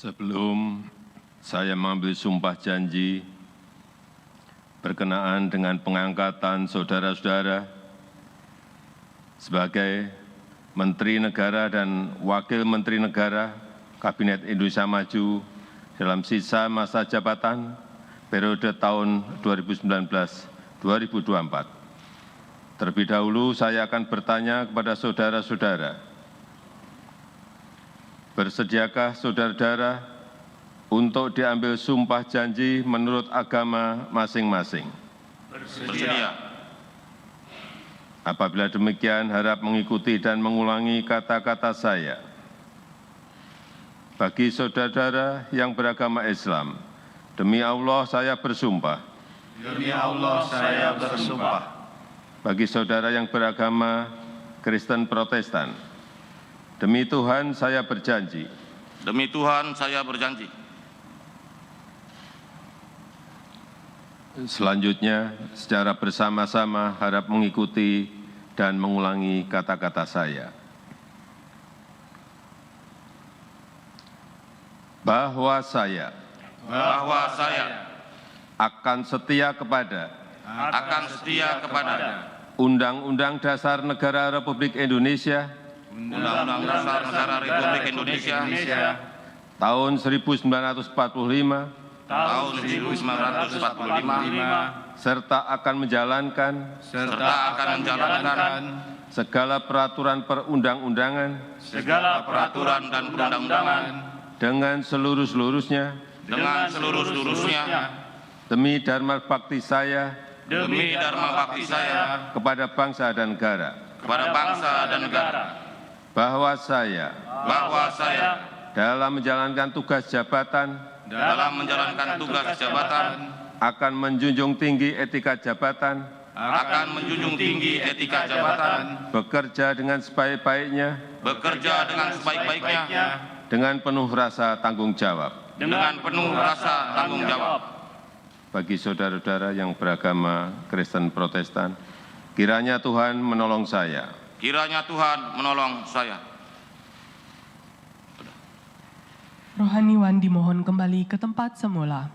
Sebelum saya mengambil sumpah janji berkenaan dengan pengangkatan saudara-saudara sebagai Menteri Negara dan Wakil Menteri Negara Kabinet Indonesia Maju dalam sisa masa jabatan periode tahun 2019-2024. Terlebih dahulu saya akan bertanya kepada saudara-saudara, bersediakah saudara-saudara untuk diambil sumpah janji menurut agama masing-masing? Bersedia. Apabila demikian, harap mengikuti dan mengulangi kata-kata saya. Bagi saudara-saudara yang beragama Islam, demi Allah saya bersumpah. Demi Allah saya bersumpah. Bagi saudara yang beragama Kristen Protestan, demi Tuhan saya berjanji. Demi Tuhan saya berjanji. Selanjutnya, secara bersama-sama harap mengikuti dan mengulangi kata-kata saya. Bahwa saya akan setia kepada Undang-Undang Dasar Negara Republik Indonesia Undang-Undang Dasar Negara Republik Indonesia tahun 1945 tahun 1945 serta akan menjalankan segala peraturan perundang-undangan dengan seluruh-seluruhnya demi dharma bakti saya kepada bangsa dan negara. Bahwa saya dalam menjalankan tugas jabatan akan menjunjung tinggi etika jabatan, bekerja dengan sebaik-baiknya, dengan penuh rasa tanggung jawab. Bagi saudara-saudara yang beragama Kristen Protestan, kiranya Tuhan menolong saya. Rohaniwan dimohon kembali ke tempat semula.